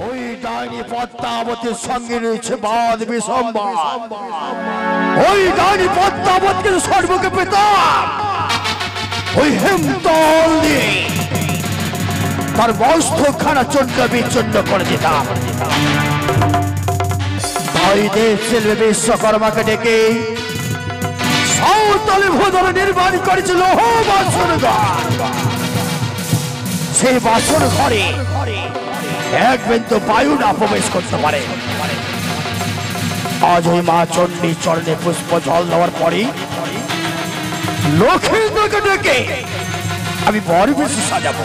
ওই ডাইনি পদ্মাবতীর সঙ্গে রয়েছে বাদ বিসম্বাদ। ওই ডাইনি পদ্মাবতীকে সর্বকে পেতাম ওই হেমতল দিয়ে তার বস্ত্রখানা চন্দ্র বিচ্ছিন্ন করে দিতাম। তাই দেব শিল্পী বিশ্বকর্মাকে ডেকে সাঁওতালি ভূতল নির্মাণ করেছিল বাসন ঘর। সেই বাসন ঘরে এক বিন্দু বায়ু না প্রবেশ করতে পারে। আজ ওই মা চণ্ডী চরণে পুষ্প জল দেওয়ার পরে লক্ষ্মীকে ডেকে আমি বর বেশি সাজাবো।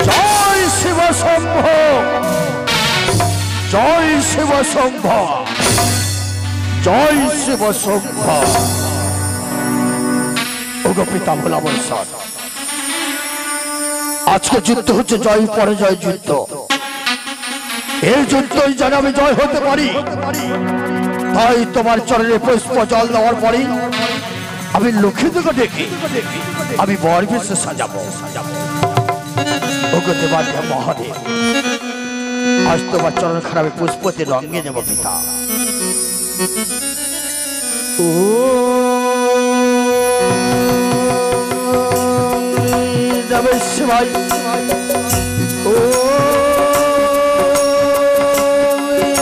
জয় শিব শম্ভ, জয় শিব শম্ভ, জয় শিব শম্ভ। ওগো পিতা ভোলা বৈশাখ, আজকে যুদ্ধ হচ্ছে জয় পরাজয় যুদ্ধ। এই যুদ্ধই যেন আমি জয় হতে পারি, তাই তোমার চরণে পুষ্প জল দেওয়ার পরে আমি লক্ষ্মীকে ডেকে আমি বর বেশি সাজাবো। ওগো দেবাদেব মহাদেব, আজ তোমার চরণ খারাপে পুষ্পতে রঙিয়ে নেব পিতা। ও নমঃ শিবায়, ও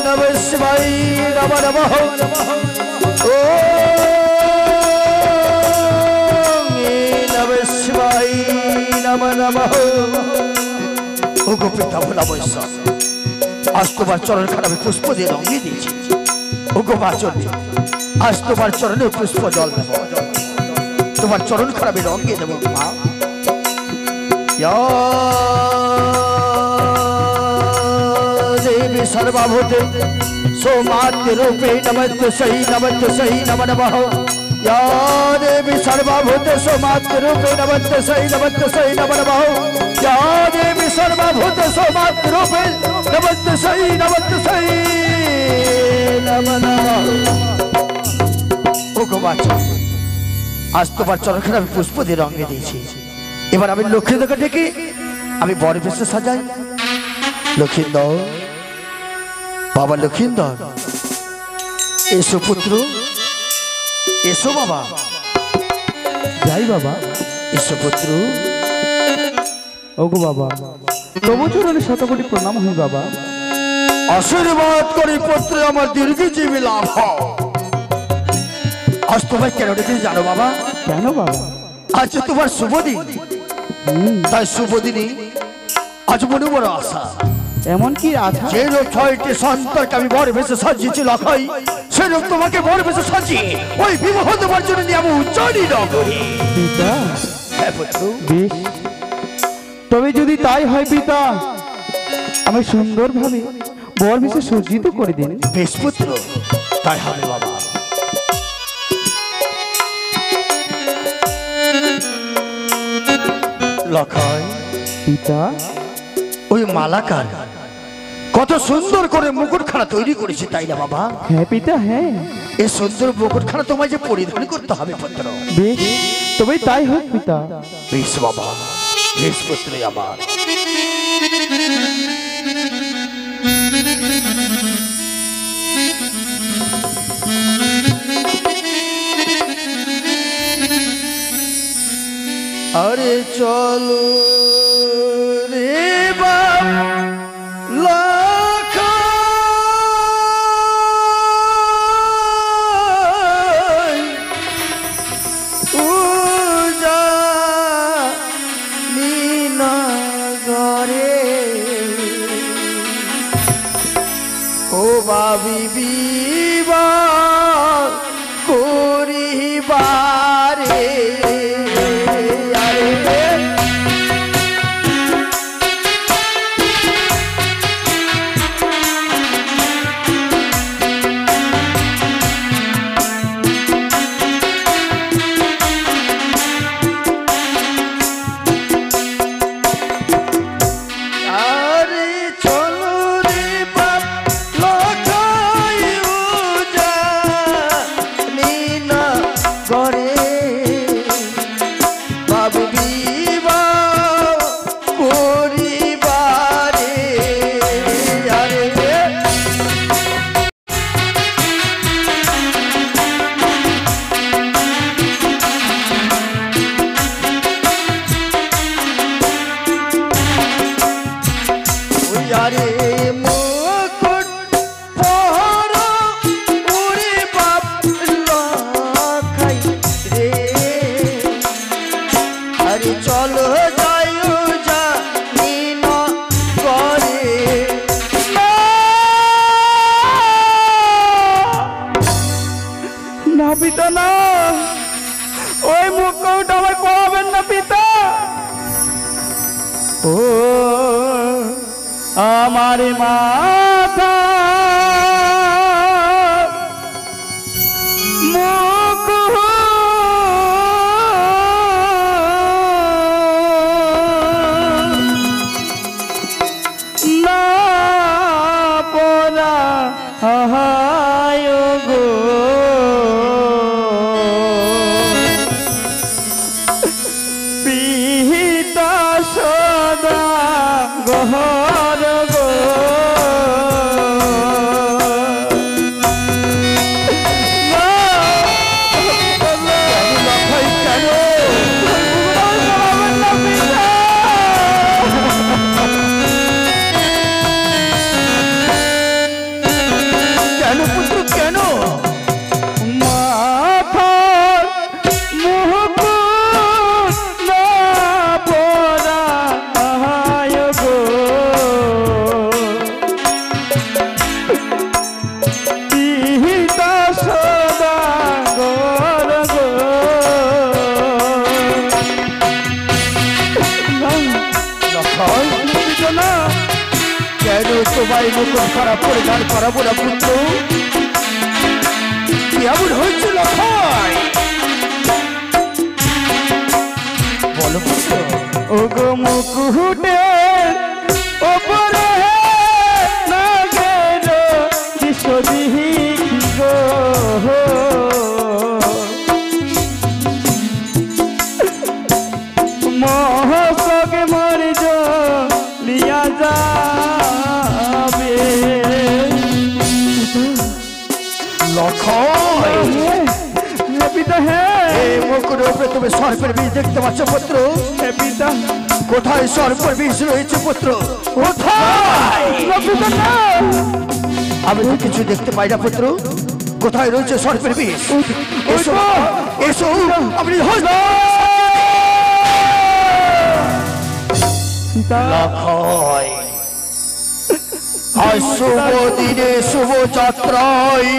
নমঃ শিবায়, নমঃ নমঃ, ও নমঃ শিবায়, নমঃ নমঃ। ওগো পিতা ভোলা বৈশাখ, আজ তোমার চরণ খারাপে পুষ্প দিয়ে রঙিয়ে দিয়েছি। ওগো মা চণ্ডী, আজ তোমার চরণে পুষ্প জল দেব, তোমার চরণ খারাপে রঙিয়ে দেব মা। देवी सर्वभूते सोमाद्य रूपे नमस्तस्यै नमस्तस्यै नमो नमः। या देवी सर्वभूते सोमाद्य रूपे नमस्तस्यै नमस्तस्यै नमो नमः। या देवी सर्वभूते सोमाद्य रूपे नमस्तस्यै नमस्तस्यै नमो नमः। ওগো মা চণ্ডী, আজ তোমার চরণ খারাপে পুষ্প দিয়ে রঙিয়ে দিয়েছি। এবার আমি লক্ষ্মীদেরকে ডেকে আমি বর বেশে সাজাই। লক্ষ্মীন্দর, বাবা লক্ষ্মীন্দর, এসো পুত্র, এসো বাবা। যাই বাবা, এসো পুত্র। ওগো বাবা, তবু চরণে শতকোটি প্রণাম হই বাবা। আশীর্বাদ করি পুত্র আমার দীর্ঘজীবী লাভ হও। আজ তোমায় কেন ডেকে জানো বাবা? কেন বাবা? আজ তোমার শুভ দিন, তাই শুভ দিনে আজ মনে বড় আশা। এমন কি আশা? যে রূপ 6টি সন্তানকে আমি বর বেশে সাজিয়েছি লখাই, সে রূপ তোমাকে বর বেশে সাজিয়ে ওই বিবাহ দেওয়ার জন্য নিয়ে আমি উচ্চারী নগরী। পিতা, হ্যাঁ পুত্র, বেশ, তবে যদি তাই হয় পিতা, আমি সুন্দরভাবে বর বেশে সজ্জিত করে দিন। বেশ পুত্র, তাই হবে বাবা। লখাই পিতা, ওই মালাকার কত সুন্দর করে মুকুটখানা তৈরি করেছে, তাই না বাবা? হ্যাঁ পিতা, হ্যাঁ। এই সুন্দর মুকুটখানা তোমায় যে পরিধান করতে হবে পুত্র। বেশ, তবে তাই হোক পিতা। বেশ বাবা, বেশ পুত্র আমার। আরে চলো রে বাবা ভাবি বিবাহ করিবারে আরে চলো রে বাপ লখাই ও আমার মাতা তোমায় মুকুট খারাপ পরিধান করাবো না পুত্র কেমন হয়েছিল বলো পুত্র ও গো মুকুটের ওপরে না গেল বিশ্বদিহি গো মহসকে মরে লিয়া যা তুমি সর্পের বীজ দেখতে পাচ্ছ পুত্র কোথায় সর্পের বীজ রয়েছে পুত্র কোথায় আমি তো কিছু দেখতে পাই না পুত্র কোথায় রয়েছে সর্পের বীজ এসো এসো আপনি শুভ দিনে শুভ যাত্রায়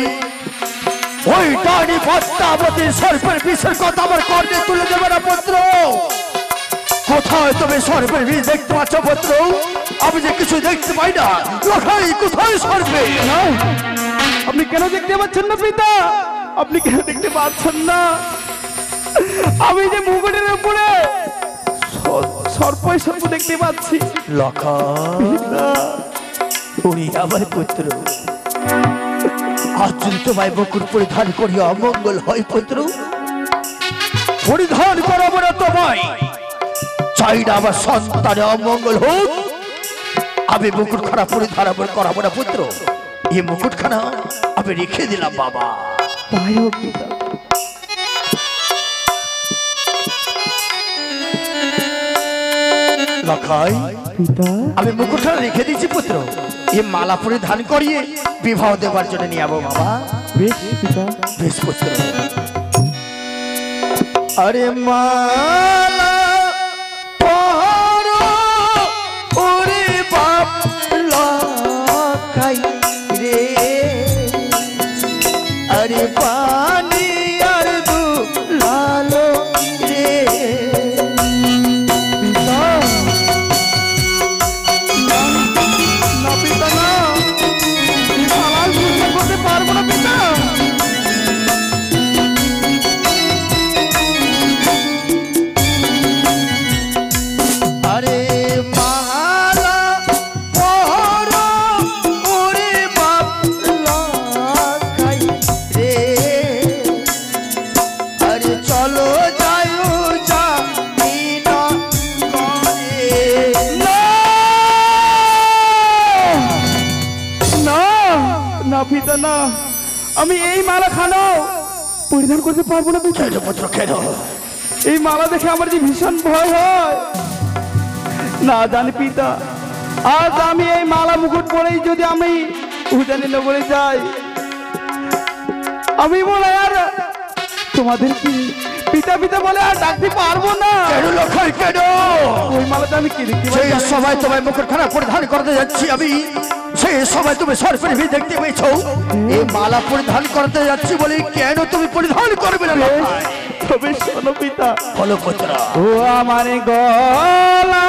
ওই ডানি পদ্মাবতীর সর্পের বিষের কথা আমার কর্ণে তুলে দেবে না পুত্র কোথায় তুমি সর্পের বিষ দেখতে পাচ্ছ পুত্র আমি যে কিছু দেখতে পাই না কোথায় কোথায় সর্পে আপনি কেন দেখতে পাচ্ছেন না পিতা আপনি কেন দেখতে পাচ্ছেন না আমি যে মুকুটের উপরে সর্পই সর্প দেখতে পাচ্ছি লখা ওই আমার পুত্র আজ যদি তোমায় মুকুট পরিধান করি অমঙ্গল হয় পুত্র পরিধান করাবো না তোমায় চাই না আমার সন্তানে অমঙ্গল হোক আমি মুকুট খানা পরিধান করাবো না পুত্র এই মুকুটখানা আমি রেখে দিলাম বাবা তাই হোক পিতা লখাই আমি মুকুটখানা রেখে দিচ্ছি পুত্র এই মালা পরিধান করিয়ে বিবাহ দেবার জন্য নিয়ে যাবো বাবা বেশ পিতা বেশ পুত্র আরে মালা পরো ওরে বাপ লখাই রে আরে পানি আর দুলালো রে আমি এই মালা খানো পরিধান করতে পারবো না পুত্র কেন এই মালা দেখে আমার যে ভীষণ ভয় হয় না জানি পিতা আজ আমি এই মালা মুকুট পরেই যদি আমি উজানি নগরে যাই আমি বলে আর তোমাদের কি পিতা পিতা বলে আর ডাকতে পারবো না কেন লখাই কেন ওই মালাটা আমি কি দেখতে সেই সময় তোমায় মুকুট খানা পরিধান করতে যাচ্ছি আমি সেই সময় তুমি সরফের ভিড় দেখতে পেয়েছো এই মালা পরিধান করতে যাচ্ছি বলে কেন তুমি পরিধান করবে না তবে শোনো পিতা বলো পুত্র ও আমার গলা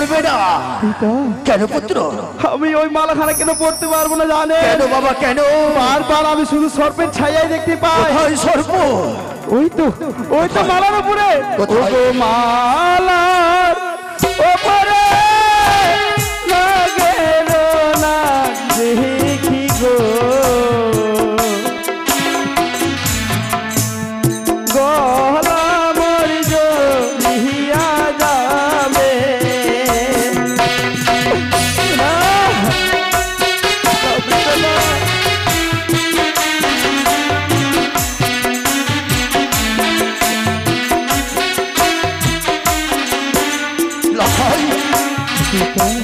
পারবে না। কেন পুত্র? আমি ওই মালাখানা কেন পড়তে পারবো না জানে? কেন বাবা কেন? বারবার আমি শুধু সর্পের ছায়াই দেখতে পাই। কোথায় সর্প? ওই তো মালার উপরে। কোথায়? ও মালার উপরে লাগে না দেখি গো, গলা মর জড়িয়া যাবে না। লক্ষাই,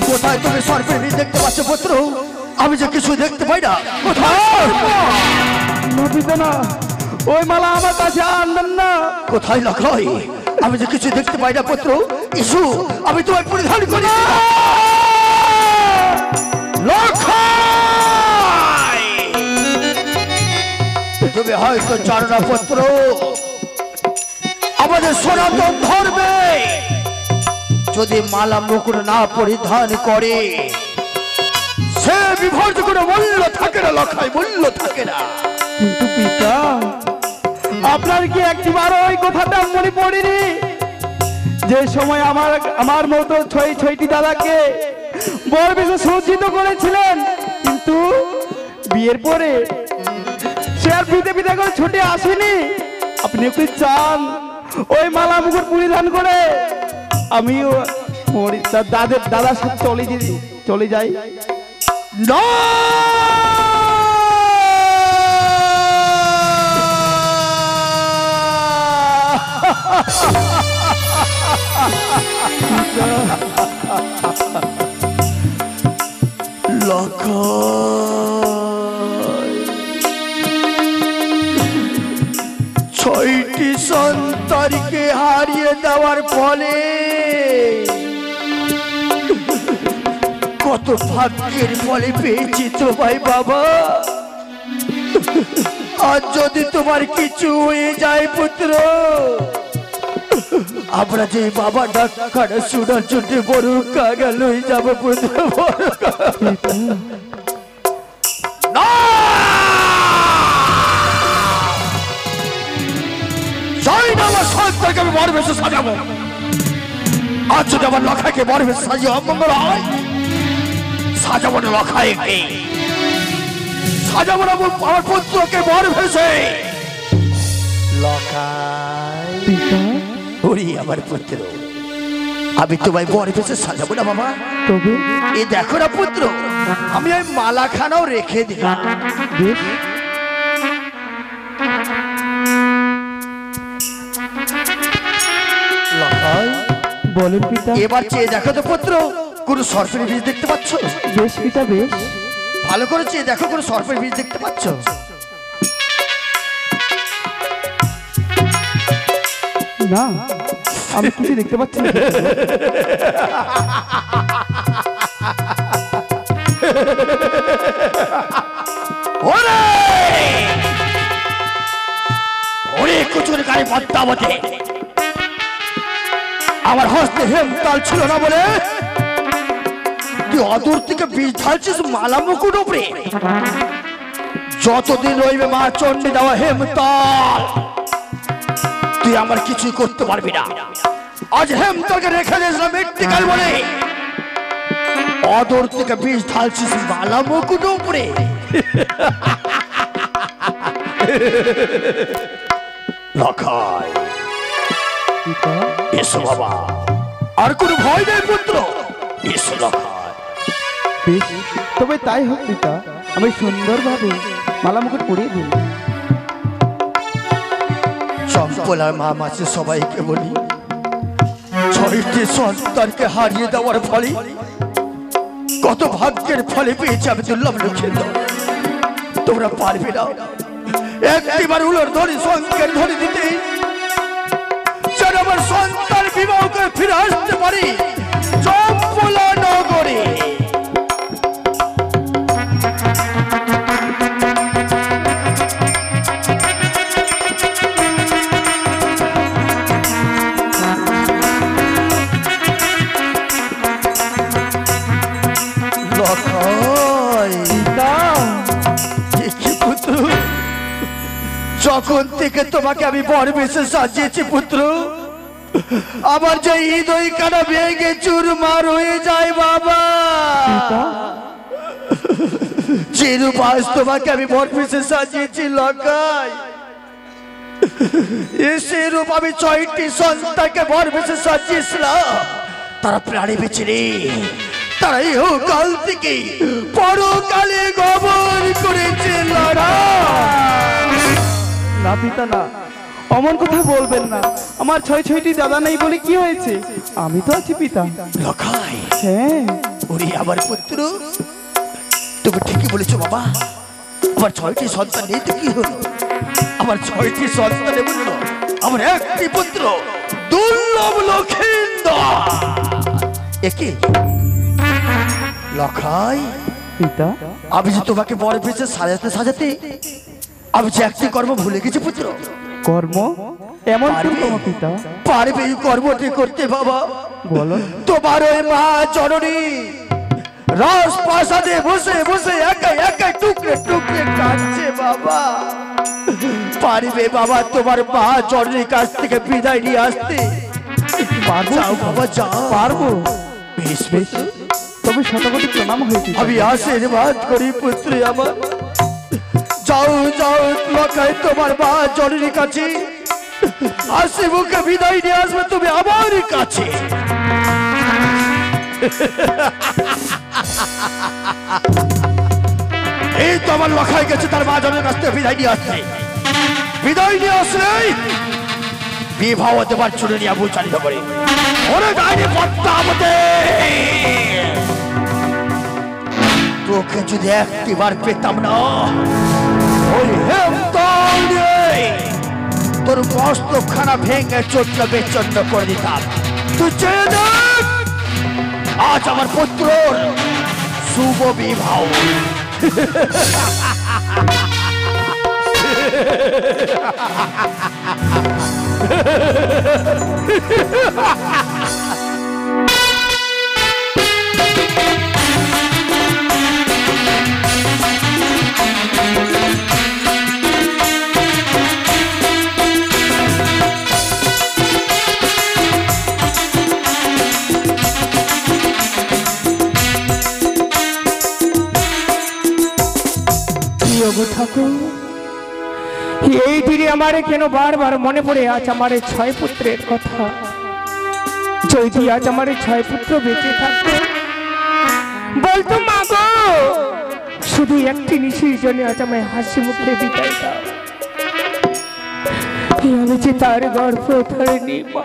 কোথায় তুমি সর্পের বীজ দেখতে পাচ্ছ পুত্র? আমি যে কিছু দেখতে পাই না। কোথায়? না, ওই মালা আমার কাছে আনবেন না। কোথায় লক্ষাই? আমি যে কিছু দেখতে পাই না পুত্র। ইসু, আমি তোমায় পরিধান করি। লক্ষাই, তুমি হয়তো জানো না পুত্র, আমাদের সনাতন ধর্মে যদি মালা মুকুট না পরিধান করে সে বিভর্জ কোনো মূল্য থাকে না। লক্ষাই, মূল্য থাকে না। কিন্তু পিতা, আপনার কি একটিবারও ওই কথাটা মনে পড়েনি যে সময় আমার মতো ছয়টি দাদাকে বড় বেশি সজ্জিত করেছিলেন, কিন্তু বিয়ের পরে সে আর পিতে করে ছুটে আসেনি? আপনি কি চান ওই মালা মুকুট পরিধান করে আমিও দাদার সাথে চলে যাই? না, ছয়টি সন্তানকে হারিয়ে দেওয়ার ফলে কত ভাগ্যের ফলে পেয়েছি তোমায় বাবা। আজ যদি তোমার কিছু হয়ে যায় পুত্র, আমরা যে বাবা ডাক্তার শোনার জন্য বড় কাগাল হয়ে যাবো পুত্র। আমার সন্তানকে আমি বড় বেশি সাজাবো। আজ যদি আমার লক্ষাইকে বড় বেশি সাজিয়ে অমঙ্গল হয়, সাজাবো না লক্ষাইকে, সাজাবো না আমার পুত্রকে বড় ভেসে। লক্ষাই, ওরে আমার পুত্র, আমি তোমায় বড় ভেসে সাজাবো না বাবা। তবে এই দেখো না পুত্র, আমি ওই মালাখানাও রেখে দিলাম। বলেন পিতা। এবার চেয়ে দেখো তো পুত্র, কোন সর্পের বীজ দেখতে পাচ্ছ? বেশ পিতা, বেশ ভালো করে চেয়ে দেখো, কোন সর্পের বীজ দেখতে পাচ্ছ? না, আমি কিছু দেখতে পাচ্ছি না। ওরে কুচুর গায়ে পদ্মাবতী, আমার হস্তে হেমতাল ছিল না বলে তুই অদূর থেকে বীজ ঢালছিস মালা মুকুট উপরে। যতদিন রইবে মা চণ্ডী দেওয়া হেমতাল, তুই আমার কিছুই করতে পারবি না। আজ হেমতালকে রেখে দিয়েছিলাম মৃত্তিকাল বলে অদূর থেকে বীজ ঢালছিস মালা মুকুট উপরে। লক্ষাই, এসো বাবা, আর কোনো ভয় নেই পুত্র, এসো লক্ষাই। বেশ, তবে তাই হোক পিতা, আমি সুন্দরভাবে মালা মুকুট পরিয়ে দিই। চম্পলার মা মাসে সবাইকে বলি, ছয়টি সন্তানকে হারিয়ে দেওয়ার ফলে কত ভাগ্যের ফলে পেয়েছে আমি দুর্লভ লক্ষ্মীন্দর। তোমরা পারবে না একটিবার উলোর ধরে সংকের ধরে দিতে, যেন আমার সন্তান বিবাহ করে ফিরে আসতে পারি চম্পলা নগরে। যখন থেকে তোমাকে আমি বর বেশে সাজিয়েছি পুত্র, আমার যে হৃদয় কানা ভেঙে চুরমার হয়ে যায় বাবা। যে রূপ আজ তোমাকে আমি বর বেশে সাজিয়েছি লঙ্কায়, সে রূপ আমি 6টি সন্তানকে বর বেশে সাজিয়েছিলাম। তারা প্রাণী বেঁচে রে, তারা ইহকাল থেকে পরকালে গমন করেছে লড়াই। না পিতা না, অমন কথা বলবেন না। আমার 6টি দাদা নেই বলে কি হয়েছে? আমি তো আছি পিতা। লখাই, হ্যাঁ ওরে আমার পুত্র, তুমি ঠিকই বলেছো বাবা। আমার 6টি সন্তান নেই তো কি হলো? আমার 6টি সন্তান বললো আমার একটি পুত্র দুর্লভ লক্ষিন্দর। একে লখাই, পিতা, আমি যে তোমাকে বড় পেয়েছে সাজাতে সাজাতে আমি যে একটি কর্ম ভুলে গেছি পুত্র। কর্ম? এমন কোন কর্ম পিতা? পারবে এই কর্মটি করতে বাবা? বলো। তোমার ওই মা জননী রাজপ্রাসাদে বসে বসে একাই একাই টুকরে টুকরে কাঁদছে বাবা। পারবে বাবা তোমার মা জননীর কাছ থেকে বিদায় নিয়ে আসতে? পারবো যাও বাবা যাও। পারবো। বেশ বেশ, তবে শতকোটি প্রণাম হয়েছে। আমি আশীর্বাদ করি পুত্রী আমার। যাও যাও লখাই, তোমার মা জননীর কাছে আসে মুখে বিদায় নিয়ে আসবে তুমি আমার কাছে। এই তো আমার লখাই গেছে তার মা জননীর কাছ থেকে বিদায় নিয়ে আসছে। বিদায় নিয়ে আসলেই বিবাহ দেবার চুড়ে নিয়ে চালিত করে ওরে গাড়ি পদ্মাবতে। তোকে যদি একটিবার পেতাম না, ওই হেমতল তোর মস্তকখানা ভেঙে চোদ্দ বেচন্ন করে দিতাম। তুই চেয়ে দেখ, আজ আমার পুত্রর শুভ বিবাহ। ঠাকুর, এই দিনে আমারে কেন বারবার মনে পড়ে আজ আমার 6 পুত্রের কথা। যদি আজ আমার 6 পুত্র বেঁচে থাকতো, বলতো মা গো, শুধু একটি নিশির জন্য আজ আমায় হাসি মুখে বিদায় দাও। আমি যে তার গর্ভ ধরিনি মা,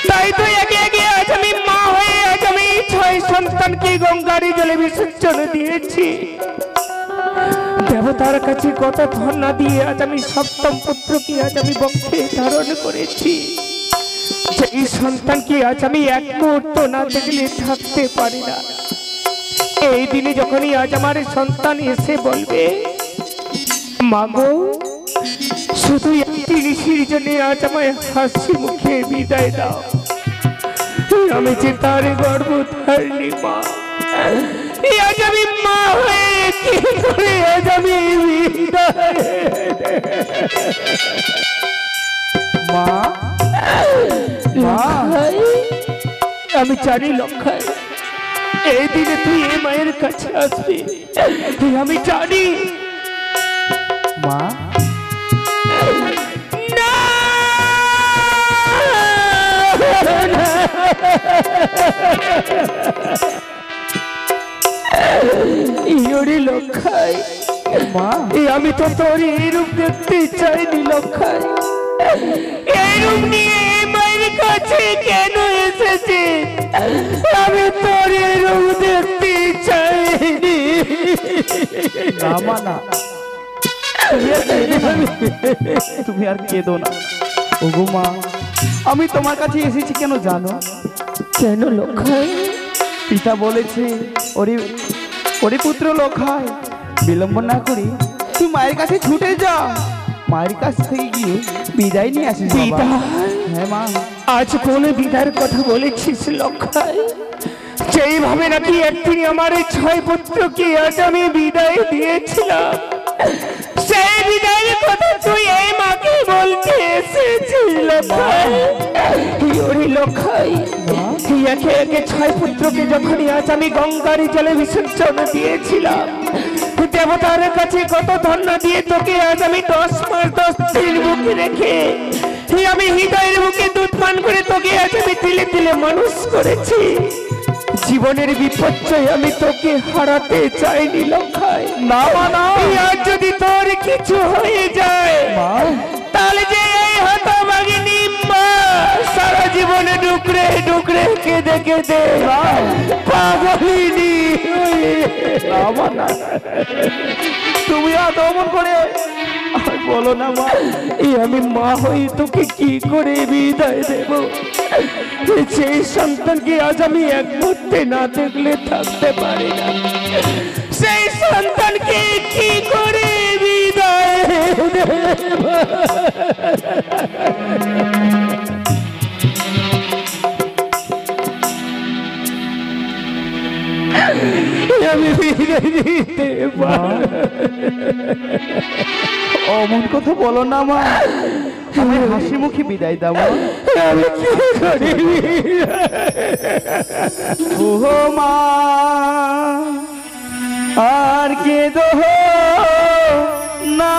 তাই তো একে একে আজ আমি মা হয়ে আজ আমি 6 সন্তানকে গঙ্গার জলে বিসর্জন দিয়েছি। দেবতার কাছে কত ধন্যা দিয়ে আজ আমি 7ম পুত্রকে আজ আমি বক্ষে ধারণ করেছি। এই সন্তানকে আজ আমি এক মুহূর্ত না দেখলে থাকতে পারি না। এই দিনে যখনই আজ আমার সন্তান এসে বলবে মা গো, শুধু একটি নিশির জন্য আজ আমায় হাসি মুখে বিদায় দাও, আমি যে তার গর্ভধারিণী মা, আজ আমি মা হয়ে কি করে আজ আমি মা, আমি জানি লক্ষাই, এই দিনে তুই এই মায়ের কাছে আসবি, আমি জানি। মা, লক্ষাই মা, আমি তো তোর এই রূপ দেখতে চাইনি লক্ষাই। এই রূপ নিয়ে মায়ের কাছে কেন এসেছে? আমি তোর এই রূপ দেখতে চাইনি। না মা না, তুমি আর কেঁদো না। ওগো মা, আমি তোমার কাছে এসেছি কেন জানো? কেন লক্ষাই? পিতা বলেছে ওরে ওরে পুত্র লক্ষাই, বিলম্ব না করি তুই মায়ের কাছে ছুটে যা, মায়ের কাছ থেকে গিয়ে বিদায় নিয়ে আসিস। বিদায়? হ্যাঁ মা। আজ কোন বিদায়ের কথা বলেছিস লক্ষাই? যেইভাবে নাকি একদিন আমার 6 পুত্রকে আজ আমি বিদায় দিয়েছিলাম, সেই বিদায়ের কথা তুই এই মাকে বলতে এসেছিল লক্ষাই একে একে 6 পুত্রকে যখনই আজ আমি গঙ্গার জলে বিসর্জন দিয়েছিলাম, দেবতার কাছে কত ধন্য দিয়ে তোকে আজ আমি 10 মাস 10 দিন বুকে রেখে আমি হৃদয়ের বুকে দুধ পান করে তোকে আজ আমি তিলে তিলে মানুষ করেছি। জীবনের বিপর্যয় আমি তোকে হারাতে চাইনি লক্ষাই। না মা না, আজ যদি তোর কিছু হয়ে যায় তাহলে যে এই হতভাগিনী মা সারা জীবনে ডুকরে ডুকরে কেঁদে কেঁদে পাগলিনী তুমি এত অমন করে বলো না মা। আমি মা হই তোকে কি করে বিদায় দেব? সেই সন্তানকে আজ আমি এক মুহূর্তে না দেখলে থাকতে পারি না। সেই সন্তানকে কি করে বিদায় দেব? আমি বিদায় দিতে অমন কথা বলো না মা, আমি হাসি মুখে বিদায় দাও। আমি কি করি? ও মা আর কে দোহ না,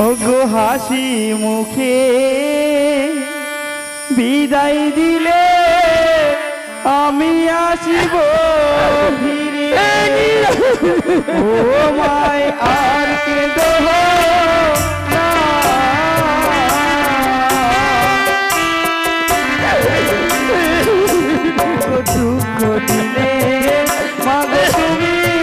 ও গো হাসি মুখে বিদায় দিলে আমি আসিব ফিরে। ও মায় আর কে দোহ না, দুঃখ দিলে মাগো তুমি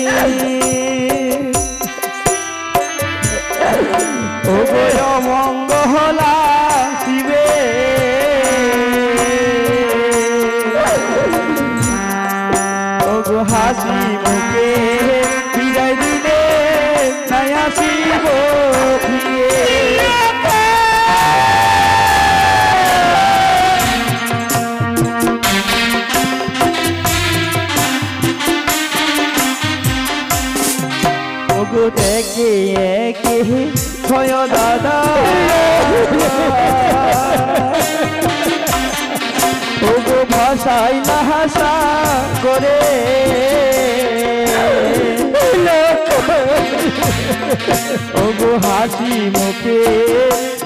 নাই আসিব হাসি মুখে বিদায় দিলে নাই আসিব ওগো একে একে ছয় দাদা ওগো ভাষাই না হাসা করে ওগো হাসি মুখে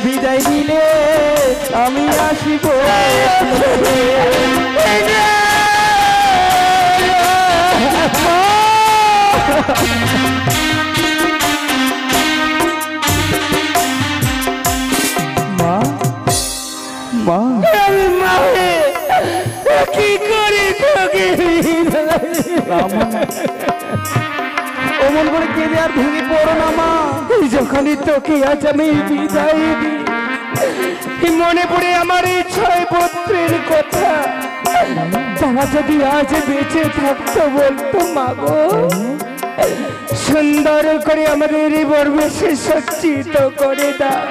বিদায় দিলে আমি আসিব মা মা কি করে তোকে অমন করে কেঁদে আর ভেঙে পড়ো না মা। যখনই তোকে আজ আমি বিদায় দিই মনে পড়ে আমার এই 6 পুত্রের কথা। তারা যদি আজ বেঁচে থাকতো বলতো মাগো সুন্দর করে আমাদের এই পরিবেশে সজ্জিত করে দাও,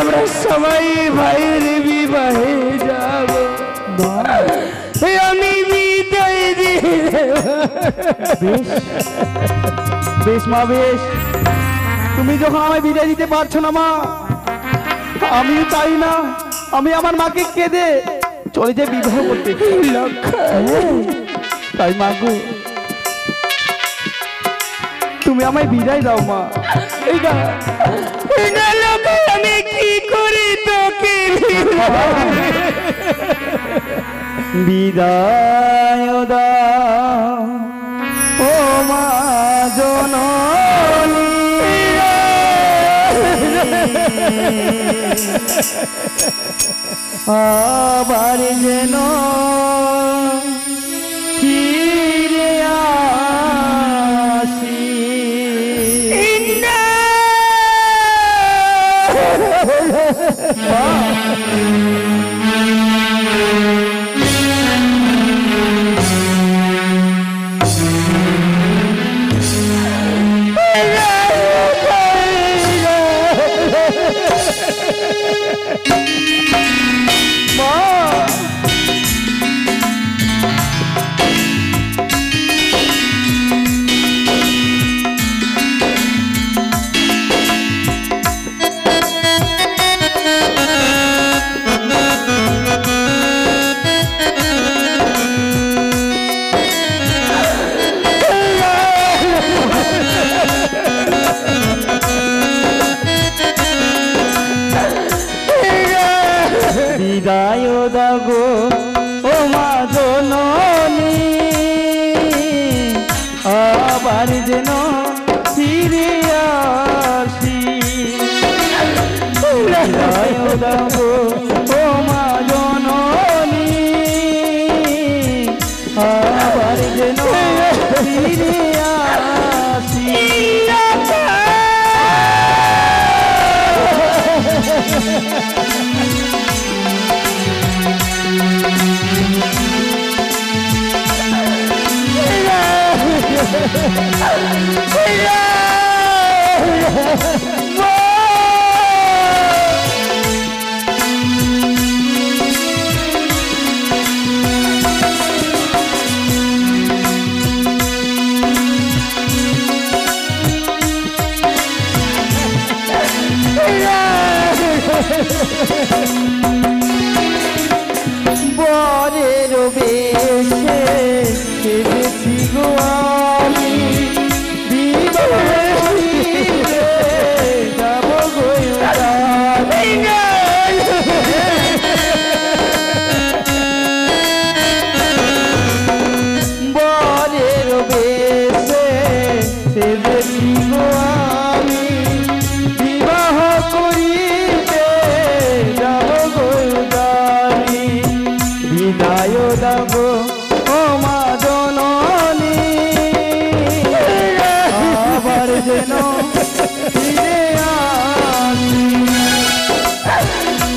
আমরা সবাই ভাইয়ের বিবাহে যাব। আমি বিদায় দিই। বেশ মা বেশ, তুমি যখন আমায় বিদায় দিতে পারছো না মা, আমিও চাই না আমি আমার মাকে কেঁদে চলে যে বিবাহ করতে। তাই মা গো তুমি আমায় বিদায় দাও মা। আমি কি করি তোকে বিদায় দাও ও মা জননী। আবার যেন ফিরে আসি। বিদায় দাগো ও মা জননী, আবার যেন ফিরে আসি। বিদায় দাগো ও মা জননী, আবার যেন ফিরে আসি। বরের বেশে সেজেছি গো আমি, বিবাহে যাব গো আমি। বরের বেশে সেজেছি গো আমি, বিবাহ করিতে যাব গো আমি। বিদায় দাগো ও মা জননী, আবার যেন ফিরে আসি।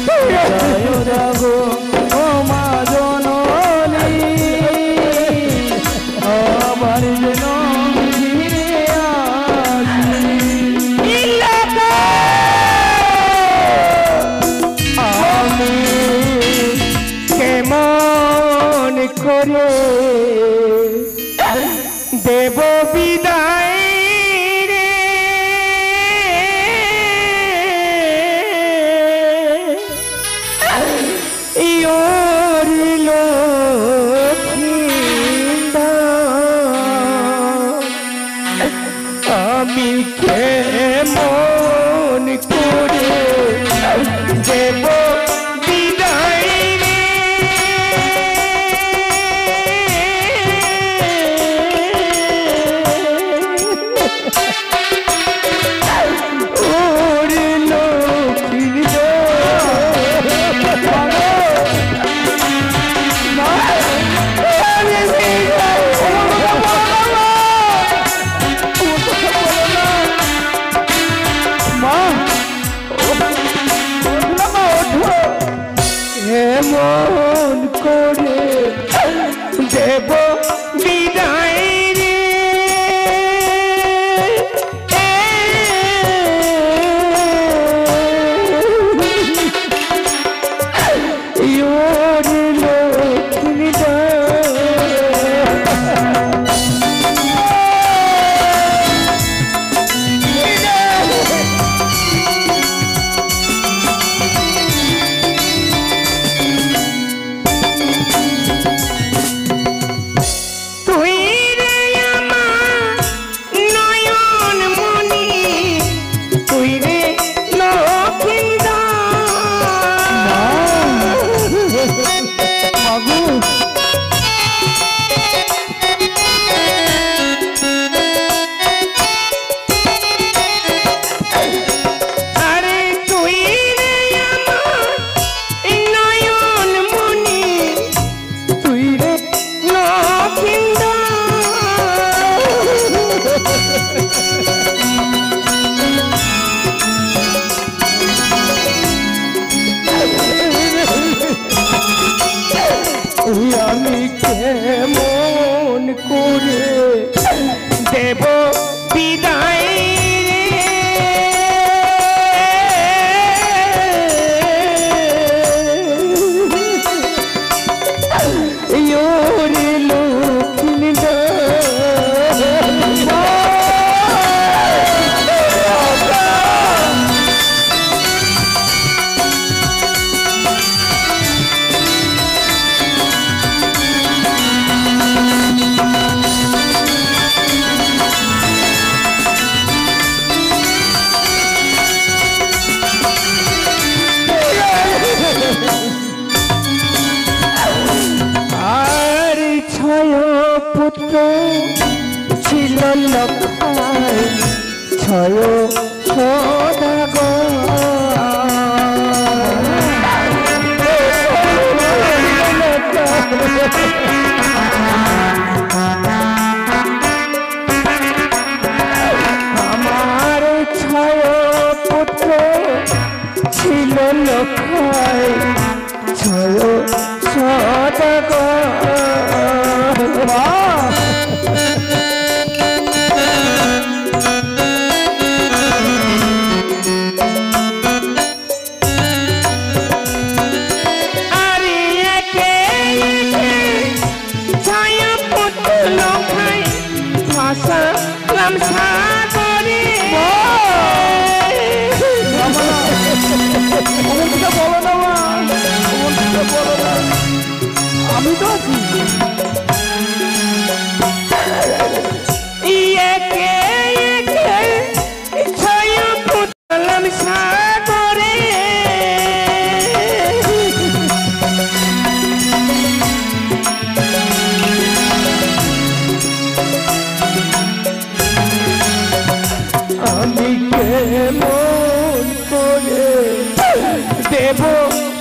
বিদায় দাগো ও মা জননী, আবার যেন ফিরে আসি। আমি কেমন করে দেব বিদায় রে, ইয়োর লক্ষ্মীন্দর। আমি কেমন করে দেব বিদায় রে, ওর কেমন করে দেব বিদায় রে, ইয়োর লক্ষ্মীন্দর।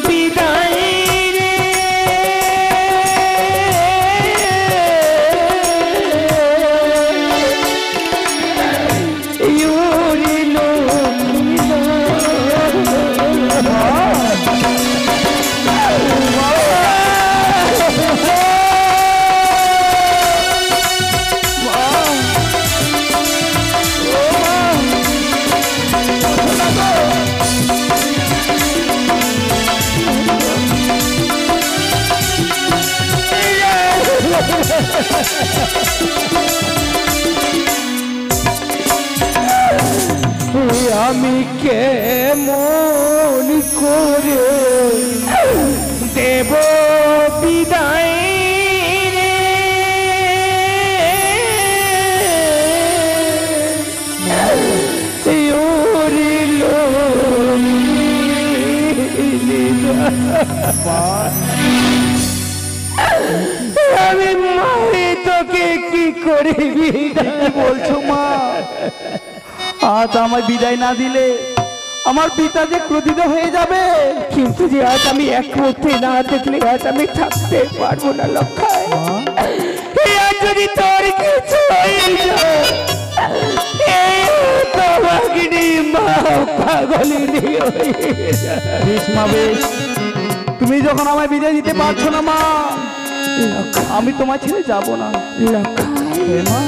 বিদায় রে ইউরিলো আমি কেমন করে দেব বিদায় রে ইউরিল আমি মায়ে তোকে কি করে বিদায় বলছো মা? আজ আমায় বিদায় না দিলে আমার পিতা যে ক্রোধিত হয়ে যাবে। কিন্তু যে আজ আমি এক মুহূর্তে না দেখলে আজ আমি থাকতে পারবো না লক্ষায়। আজ যদি তোর কিছু হয়ে যায় তোমাকে মা পাগলিনী হয়ে যায়। বেশ মা বেশ, তুমি যখন আমায় বিদায় দিতে পারছো না মা, আমি তোমার ছেড়ে যাবো না। হে মা,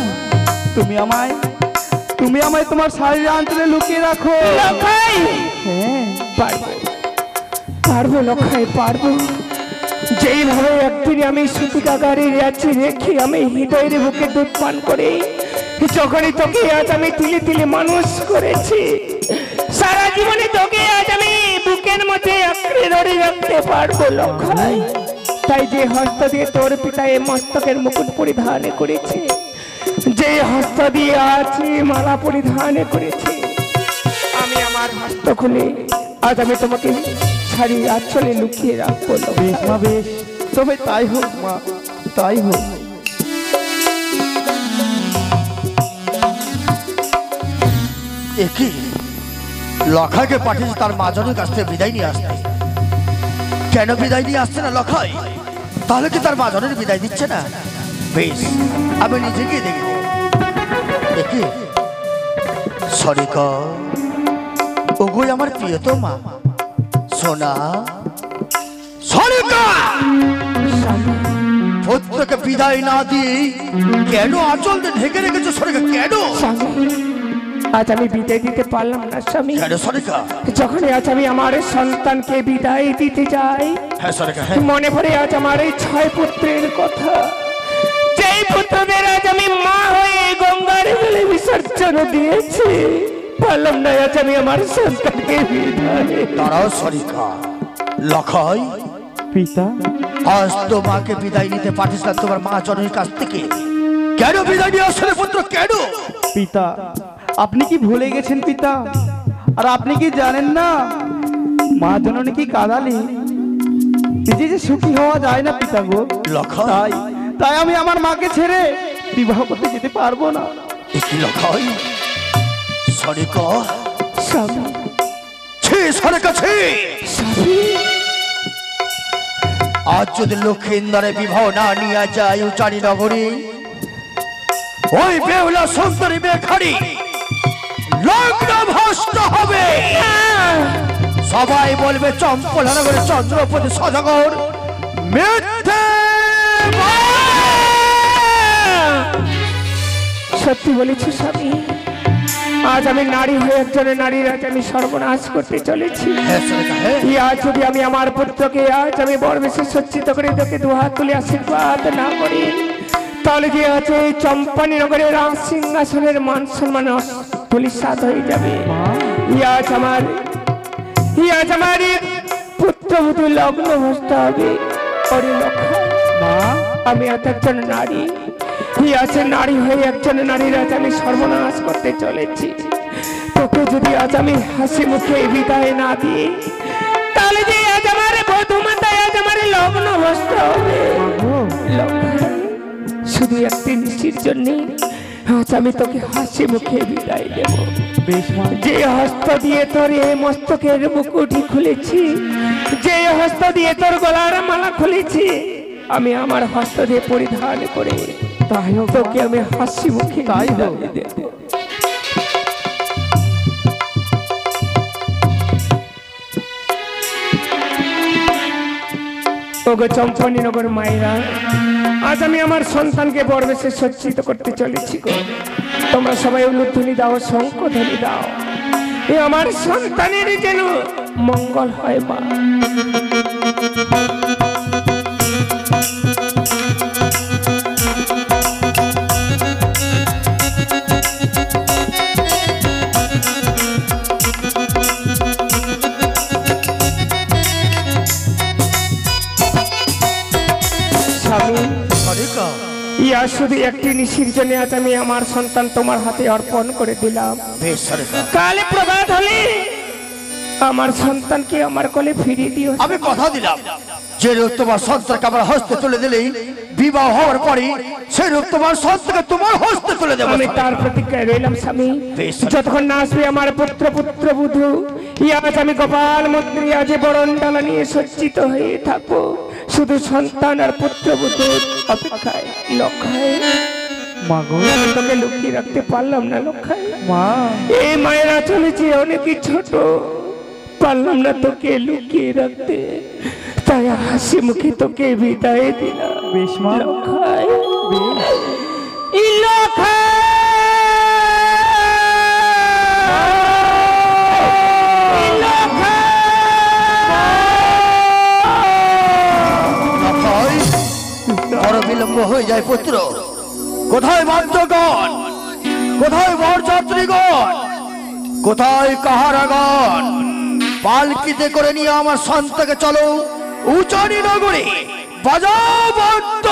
তুমি আমায় তোমার শাড়ির আঁচলে লুকিয়ে রাখো। লক্ষাই হ্যাঁ পারবো লক্ষাই পারবো। যেইভাবে একদিন আমি সুতিকাগারে রেখে আমি হৃদয়ের বুকে দুধ পান করে যখনই তোকে আজ আমি তিলে তিলে মানুষ করেছি, সারা জীবনে তোকে আজ আমি বুকের মধ্যে আঁকড়ে ধরে রাখতে পারবো লক্ষাই। তাই যে হস্ত দিয়ে তোর পিতা এই মস্তকের মুকুট পরিধান করেছে, যে হস্ত দিয়ে আজ মালা পরিধান করেছে, আমি আমার হস্ত খুলে আজ আমি তোমাকে শাড়ি আঁচলে লুকিয়ে রাখবো। বেশ মা বেশ, তবে তাই হোক মা, তাই হোক। একই লখাইকে পাঠিয়েছে তার মাজনের কাছ থেকে বিদায় নিয়ে আসতে। কেন বিদায় নিয়ে আসছে না লখাই? তাহলে কি তার মাজনের বিদায় দিচ্ছে না? বেশ, আমি নিজে গিয়ে দেখব। একই সরিকা ওগোই আমার প্রিয়তমা সোনা সরিকা, পুত্রকে বিদায় না দিয়ে কেন আঁচল দিয়ে ঢেকে রেখেছো সরিকা? কেন আজ আমি বিদায় দিতে পারলাম না স্বামী। কেন সরিকা? যখন আজ আমি আমার সন্তানকে বিদায় দিতে যাই, হ্যাঁ সরিকা, হ্যাঁ মনে পড়ে আজ আমার এই 6 পুত্রের কথা। যেই পুত্রদের আজ আমি মা হয়ে গঙ্গার জলে বিসর্জন দিয়েছি, পারলাম না আজ আমি আমার সন্তানকে বিদায়। তারাও সরিকা লখাই পিতা, আজ তোমাকে বিদায় নিতে পাঠিয়েছিলাম তোমার মা জননীর কাছ থেকে। কেন বিদায় নিয়ে আসলে পুত্র? কেন? পিতা আপনি কি ভুলে গেছেন পিতা? আর আপনি কি জানেন না মা জননী কি কাঁদালি নিজে যে সুখী হওয়া যায় না পিতা গো। লখাই তাই আমি আমার মাকে ছেড়ে বিবাহ করতে যেতে পারবো না। কি লখাই? সরিকা স্বামী ছি, সরিকা ছি। স্বামী আজ যদি লক্ষিন্দরে বিবাহ না নিয়ে যায় উচানি নগরী, ওই বেহুলা সুন্দরী মেঘারি লগ্ন ভ্রষ্ট হবে। সবাই বলবে চম্পলনগরে চন্দ্রপতি সদাগর মিথ্যে। সত্যি বলেছি স্বামী, আজ আমি নারী হয়ে একজনের নারীর আজ আমি সর্বনাশ করতে চলেছি। হ্যাঁ সরিকা, হ্যাঁ আজ যদি আমি আমার পুত্রকে আজ আমি বড় বেশি সজ্জিত করে তোকে দুহাত তুলে আশীর্বাদ না করি, তাহলে যে আছে এই চম্পানী নগরের রাজ সিংহাসনের মান সম্মান ধূলিসাৎ হয়ে যাবে। আজ আমার পুত্রবধূ লগ্ন ভ্রষ্ট হবে। মা, আমি এত একজন নারী, আছে নারী হয়ে একজন নারীর আজ আমি সর্বনাশ করতে চলেছি। তোকে যদি আজ আমি হাসি মুখে বিদায় না দিই, তাহলে যে আজ আমার বধূমাতায় আজ আমার লগ্ন ভ্রষ্ট হবে। শুধু একটি নিশির জন্য আজ আমি তোকে হাসি মুখে বিদায় দেব। যে হস্ত দিয়ে তোর এই মস্তকের মুকুটি খুলেছি, যে হস্ত দিয়ে তোর গলার মালা খুলেছি আমি আমার হস্ত দিয়ে পরিধান করে তাই হোক তোকে আমি হাসি মুখে তাই হোক। বিদায় দেব। ওগো চম্পনীনগর মায়েরা, আজ আমি আমার সন্তানকে বরবেশে সজ্জিত করতে চলেছি গো। তোমরা সবাই উলুধ্বনি দাও, শঙ্খধ্বনি দাও, এ আমার সন্তানের যেন মঙ্গল হয় মা। স্বামী, ইয়া শুধু একটি নিশির জন্য আজ আমি আমার সন্তান তোমার হাতে অর্পণ করে দিলাম। বেশ সরেকা, কালে প্রভাত হলে আমার সন্তানকে আমার কোলে ফিরিয়ে দিও। আমি কথা দিলাম যে রূপ তোমার সন্তানকে আমার হস্তে তুলে দিলেই বিবাহ হওয়ার পরে সেই রূপ তোমার সন্তানকে তোমার হস্তে তুলে দেবো। আমি তার প্রতিজ্ঞায় রইলাম স্বামী। বেশ। যতক্ষণ না আসবে আমার পুত্র পুত্রবধূ, আজ আমি গোপাল মন্ত্রী আজ বরণ ডালা নিয়ে সজ্জিত হয়ে থাকবো শুধু সন্তান আর পুত্রবধূর অপেক্ষায়। লক্ষায় মা গো, আমি তোকে লুকিয়ে রাখতে পারলাম না লক্ষায়। মা এই মায়েরা চলেছে অনেকই ছোট, পারলাম না তোকে লুকিয়ে রাখতে, তাই হাসি মুখে তোকে বিদায় দিলাম। বেশ মা, লক্ষায় বেশ। বড় বিলম্ব হয়ে যায় পুত্র। কোথায় বাদ্যগণ, কোথায় বরযাত্রীগণ, কোথায় কাহারাগণ? পালকিতে করে নিয়ে আমার সন্তানকে চলো উচানি নগরে, বাজাও বাদ্য।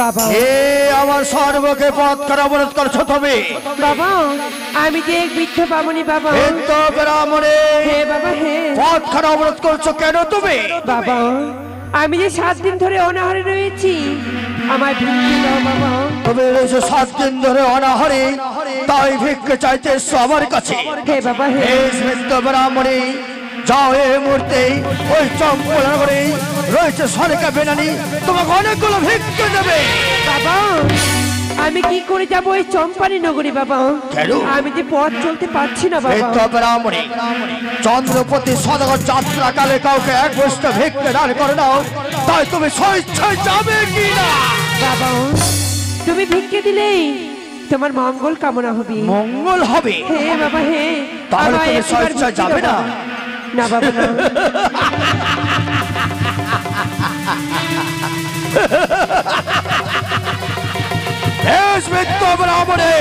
বাবা আমার সর্বকে পথ করা অবরোধ করছো তবে বাবা আমি যে এক বৃদ্ধ বামুনি বাবা হিন্দু ব্রাহ্মণে হে বাবা হে পথ করা অবরোধ করছো কেন তুমি? বাবা আমি যে 7 দিন ধরে অনাহারে রয়েছি, আমার ভিক্ষে দাও বাবা। তুমি রয়েছো 7 দিন ধরে অনাহারে, তাই ভিক্ষে চাইতে এসছো আমার কাছে। হে বাবা হে হে হিন্দু ব্রাহ্মণে, যাও এই মুহূর্তে ওই চম্পলনগরে রয়েছে সরকা বেনানি, তোমাকে অনেকগুলো ভিক্ষে দেবে। বাবা আমি কি করে যাব এই চম্পানি নগরী বাবা? কেন? আমি যে পথ চলতে পারছি না বাবা। হিন্দু ব্রাহ্মণে, চন্দ্রপতি সদাগর যাত্রাকালে কাউকে এক বস্তু ভিক্ষে দান করে দাও, তাই তুমি স্বেচ্ছায় যাবে কি না? বাবা তুমি ভিক্ষে দিলেই তোমার মঙ্গল কামনা হবে। মঙ্গল হবে? হে বাবা হে তাহলে আমায় তুমি একবার স্বেচ্ছায় ভিক্ষে যাবে দাও না? বাবা। না বাবা না বেশ মৃত্যু ব্রাহ্মণে,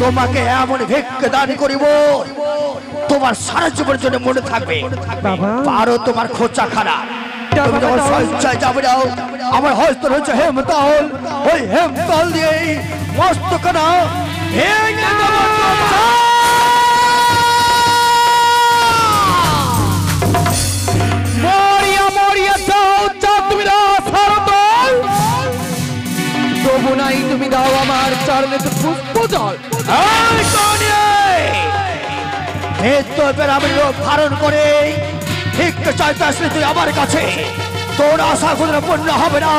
তোমাকে এমন ভিক্ষা দান করিব তোমার সারা জীবনের জন্য মনে থাকবে। বাবা পারো তোমার খোঁচা খানা, তুমি যখন স্বেচ্ছায় যাবে নাও, আমার হস্ত রয়েছে হেমতাল, ওই হেমতাল দিয়ে মস্তখানা ভেঙে দেব। মরিয়া মরিয়া যাও যাও, তুমি দাও সারতল, তবু নাই তুমি দাও আমার চরণে পুষ্প জল। এই কনে মৃত্যুর আমি রোগ ধারণ করে ভিক্ষা চাইতে আসলে তুই আমার কাছে, তোর আশা কোনো পূর্ণ হবে না।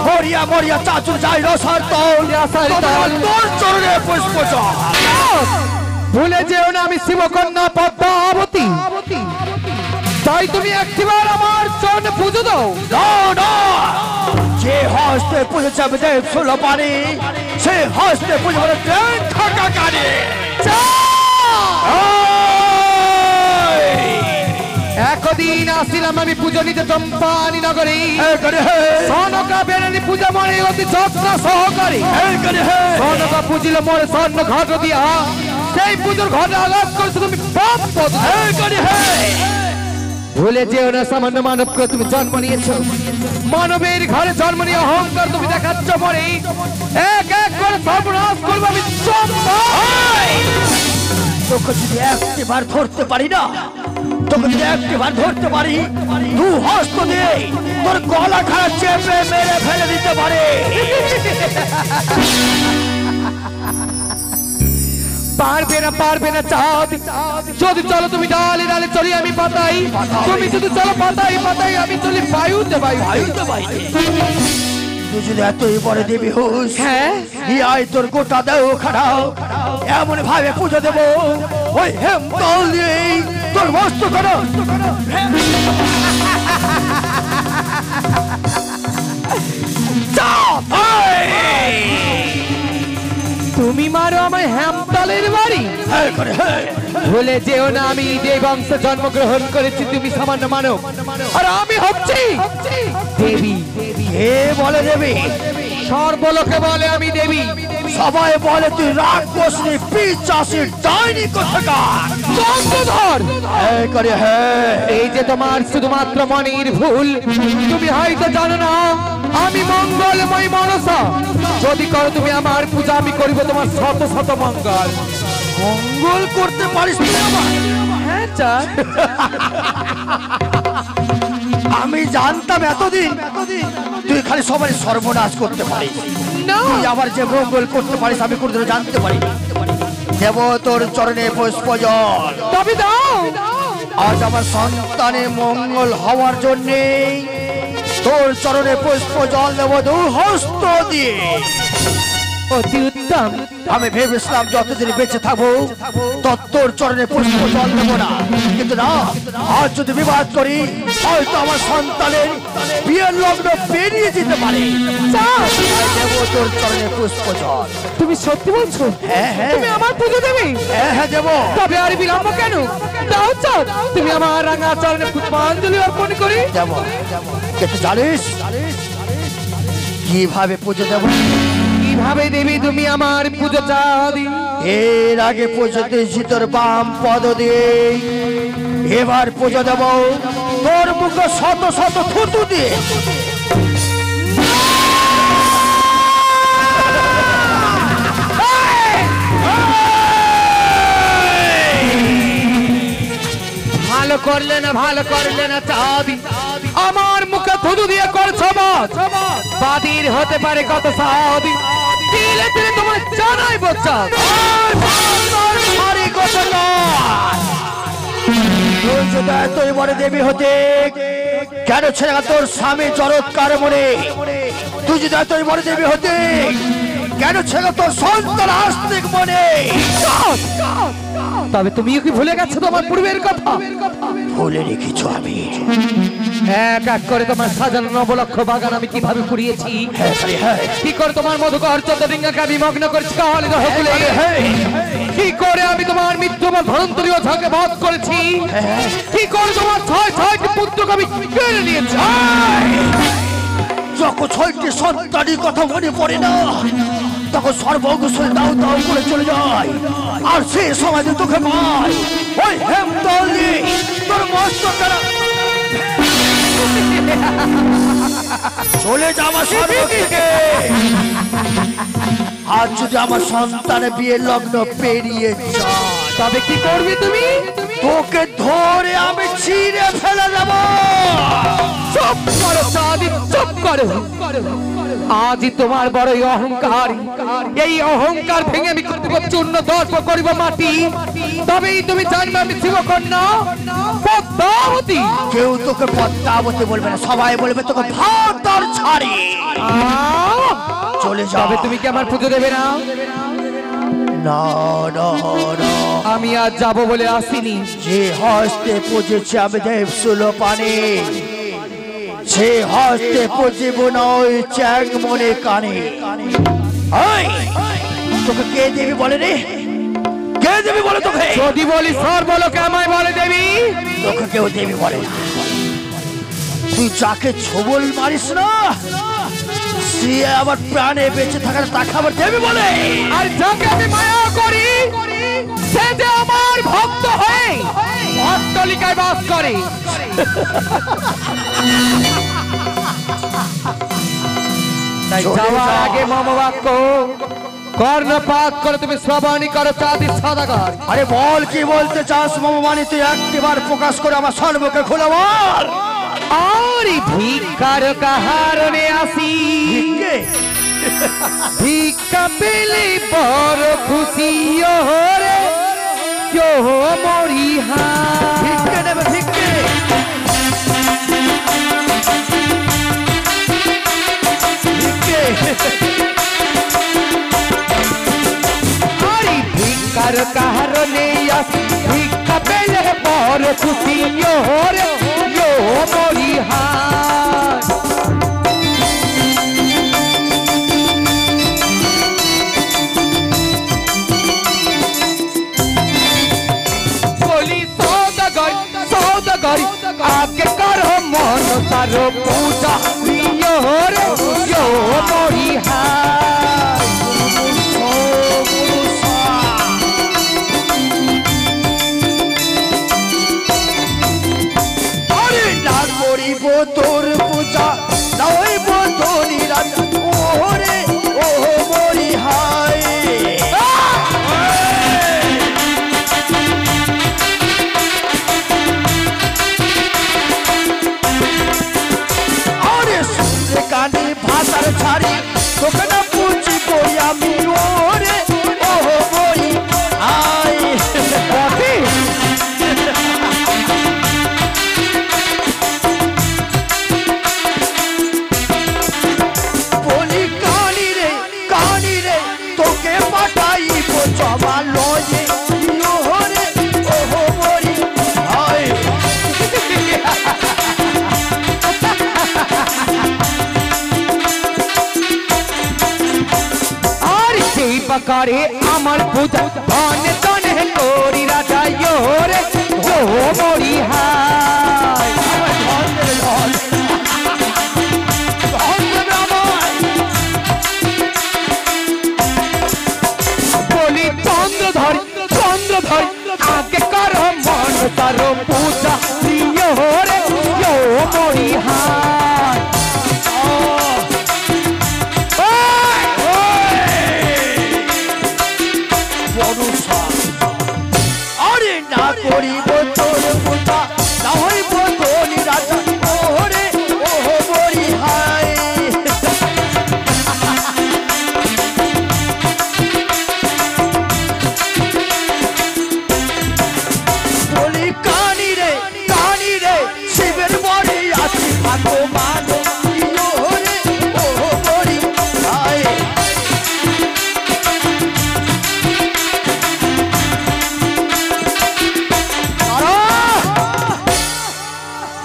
মরিয়া মরিয়া চাচুর যাই রসার তল, তোর চরণে পুষ্প জল। ভুলে যেও না আমি শিবকন্যা পদ্মাবতী, তাই তুমি একটিবার আমার চরণে পুজো দাও। না না, যে হস্তে পুজো চাবে দেব ষোলো পানি, সে হস্তে পুজো করে ট্রেন থাকা কানে। একদিন আসিলাম আমি পুজো নিতে চম্পানি নগরী, সনকা বেরানি পূজা মনে অতি যত্ন সহকারী। সনকা পুজিল মোরে স্বর্ণ ঘট দিয়া, সেই পুজোর ঘটে আলাপ করেছো তুমি পাপ পদ। ভুলে যেও না সামান্য মানবকে তুমি জন্ম নিয়েছো, মানবের ঘরে জন্ম নিয়ে অহংকার তুমি দেখাচ্ছ পরে এক এক করে সর্বনাশ করবো আমি চম্পা। তোকে যদি একটিবার ধরতে পারি না, তোকে যদি একটিবার ধরতে পারি, দু হস্ত দিয়ে তোর গলা খারাপ চেপে মেরে ফেলে দিতে পারে। পারবে না চাঁদ, যদি চলো তুমি ডালে ডালে চলি আমি পাতাই, তুমি যদি চলো পাতাই পাতাই আমি চলি বায়ুতে বায়ুতে। তুই যদি এতই বড় দেবী হোস, হ্যাঁ আয় তোর গোটা দেও খাড়াও, এমন ভাবে পুজো দেবো ওই হেমতল দিয়ে তোর মস্ত করো। তুমি মারো আমায় হেমতালের বাড়ি, ভুলে যেও না আমি যে বংশে জন্মগ্রহণ করেছি তুমি সামান্য মানব, আর আমি হচ্ছি দেবী। কে বলে দেবী? সর্বলোকে বলে আমি দেবী, সবাই বলে তুই রাক্ষসী পিশাচী ডাইনি কোথাকার চন্দ্রধর। এই এই যে তোমার শুধুমাত্র মনের ভুল, তুমি হয়তো জানো না আমি মঙ্গলময় মনসা, যদি করো তুমি আমার পূজা আমি করিব তোমার শত শত মঙ্গল। মঙ্গল করতে পারিস তুই আমার? হ্যাঁ চাঁদ, আমি জানতাম এতদিন তুই খালি সবাই সর্বনাশ করতে পারিস, তুই আবার যে মঙ্গল করতে পারিস আমি কোনদিনও জানতে পারি। দেব তোর চরণে পুষ্প জল, তবে দাও। আজ আমার সন্তানের মঙ্গল হওয়ার জন্যে তোর চরণে পুষ্প জল দেব দু হস্ত দিয়ে। অতি উত্তম। আমি ভেবেছিলাম যতদিন বেঁচে থাকবো তোর চরণে পুষ্প জল দেবো না, কিন্তু না, আজ যদি বিবাদ করি হয়তো আমার সন্তানের বিয়ের লগ্ন পেরিয়ে যেতে পারে। দেবো তোর চরণে পুষ্প জল। তুমি সত্যি বলছো? হ্যাঁ হ্যাঁ, তুমি আমার পুজো দেবে? হ্যাঁ হ্যাঁ দেবো। তবে আর বিলম্ব কেন? দাও চাঁদ, তুমি আমার রাঙা চরণে পুষ্পাঞ্জলি অর্পণ করি। দেবো, কিন্তু জানিস কিভাবে পুজো দেবো? কিভাবে দেবী তুমি আমার পুজো চাঁদ? এর আগে পুজো দিয়েছি তোর বাম পদ দিয়ে, এবার পুজো দেব তোর মুখে শত শত থুতু দিয়ে। ভালো করলে না চাঁদ, আমার মুখে থুতু দিয়ে করছো বাদ, বাদির হতে পারে কত সাদ, দিলে দিলে তোমার জানাই বচ্চা। তুই বড় দেবী হতে কেন ছেড়ে তোর স্বামী চরৎকার মনে? তুই যদি তুই বড় দেবী হতে কেন ছেড়ে তোর সন্তান আস্তিক মনে? তবে তুমিও কি ভুলে গেছো তোমার পূর্বের কথা? ভুলে রেখেছো আমি এক এক করে তোমার সাজানো নবলক্ষ বাগান আমি কিভাবে কুড়িয়েছি, কি করে তোমার মধুকর চতুরিঙ্গাকে আমি মগ্ন করেছি কাহালি দহকুলে, কি করে আমি তোমার মৃত্যুবর ধনন্তরীয় ঝাঁকে বধ করেছি, কি করে তোমার ছয়টি পুত্রকে আমি কেড়ে নিয়েছি। তখন 6টি সন্তানের কথা মনে পড়ে না, তখন সর্বকুশল দাও দাও করে চলে যায়। আর সে সময় তোকে পাই ওই হেমতলি তোর মস্তক দ্বারা চলে যা আমার সর্বক থেকে। আর যদি আমার সন্তানের বিয়ের লগ্ন পেরিয়ে যায় তবে কি করবি তুমি? তোকে ধরে আমি ছিঁড়ে ফেলে দেব। চুপ করো চাঁদি, চুপ করো। আজই তোমার বড়ই অহংকার, এই অহংকার ভেঙে আমি চূর্ণ দর্প করিব মাটি, তবেই তুমি জানবে আমি শিবকন্যা পদ্মাবতী। কেউ তোকে পদ্মাবতী বলবে না, সবাই বলবে তোকে ভাতার ছাড়ি। চলে যাবে। তুমি কি আমার পুজো দেবে না? না না না, আমি আজ যাব বলে আসিনি। যে হস্তে পুজেছে আমি দেব সুলোপানে, সে হস্তে পুজিব নয় চ্যাং মনে কানে। তোকে কে দেবী বলে রে? কে দেবী বলে তোকে? যদি বলি সর্বলোকে আমায় বলে দেবী। তোকে কেউ দেবী বলে না। তুই যাকে ছবল মারিস না সে আবার প্রাণে বেঁচে থাকার তাকে আবার দেবী বলে। আর যাকে আমি মায়া করি সে যে আমার ভক্ত হয়ে অট্টালিকায় বাস করে। তাই যাওয়ার আগে মম বাক্য কর্ণপাত করে তুমি শ্রবণী করো চাঁদির সদাগর। আরে বল কি বলতে চাস মমমানি, তুই একটিবার প্রকাশ করে আমার সর্বকে খুলে বল। আর ভিক্ষার কাহারণে আসি, ভিক্ষা পেলে বড় খুশি রে মরি। ভিক্ষে নেবে ভিক্ষে। আরে ভিক্ষার কাহারণে আসি, ভিক্ষা পেলে বড় খুশি রে মরি। বলি সৌদাগর সৌদাগর আগে করো মন সারো পূজা রে মরি। আরে না করিব তোর পূজা, না হইব তোর রাজা। ওরে ও মরি হায়। আরে শুনলে কানে ভাষার ছাড়ি, তোকে না পুঁজি করি আমি। ওরে ও মরি হায়। বলি কানি রে কানি রে, তোকে পাঠাইব জমা লয়ে। ওরে ও মরি হায়। আর সেই প্রকারে আমার পূজা ধন ধন করি রাজা রে মরি। বলি চন্দ্রধর চন্দ্রধর আগে করো মন তারো পূজা রে মরি। আরে না করিব তোর পূজা, না হইব তোর রাজা। ওরে ও মরি হায়। বলি কানি রে শিবের মরে আছি ভগবান। ওরে ও মরি হায়।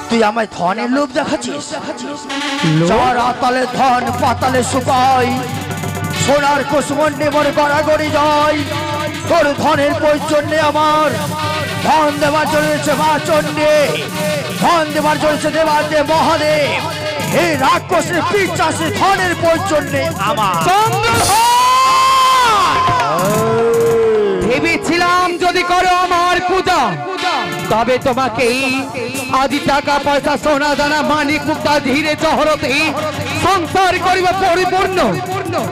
তুই আমায় ধনের লোভ দেখাচ্ছিস? যার আতালে ধন পাতালে সুপাই, সোনার কুসমন্ডে মোর গড়াগড়ি যায়। তোর ধনের প্রয়োজনে আমার ধন দেওয়ার জন্য মা চণ্ডী, ধন দেওয়ার জন্য দেবাদেব মহাদেব। হে রাক্ষসের পিচ্চাসে ধনের প্রয়োজনে আমার ভেবেছিলাম যদি করো আমার পূজা তবে তোমাকে আদি টাকা পয়সা সোনা দানা মানিক মুক্তা ধীরে জহরতে সংসার করিব পরিপূর্ণ,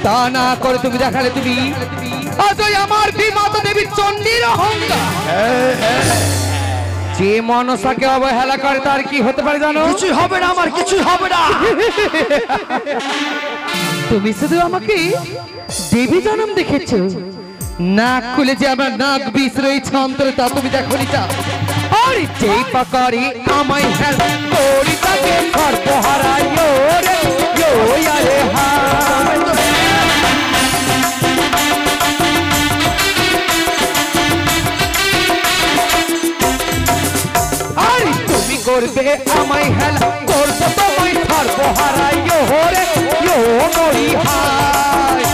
তা না করে তুমি দেখালে তুমি আজই আমার বিমাতা দেবী চণ্ডীর অহংকার। যে মনসাকে অবহেলা করে তার কি হতে পারে জানো? কিছুই হবে না, আমার কিছুই হবে না। তুমি শুধু আমাকে দেবী জন্ম দেখেছো, নাক খুলে যে আমার নাক বিষ রয়েছে অন্তরে তা তুমি দেখো নি। আরে যেই পাকারি আমায় হেল্প করি তাকে সর্বহারাই রে ইয়ো আরে হায়। আরে তুমি করবে আমায় হেল্প করবো তোমায় সর্বহারাই রে ইয়ো মরি হায়।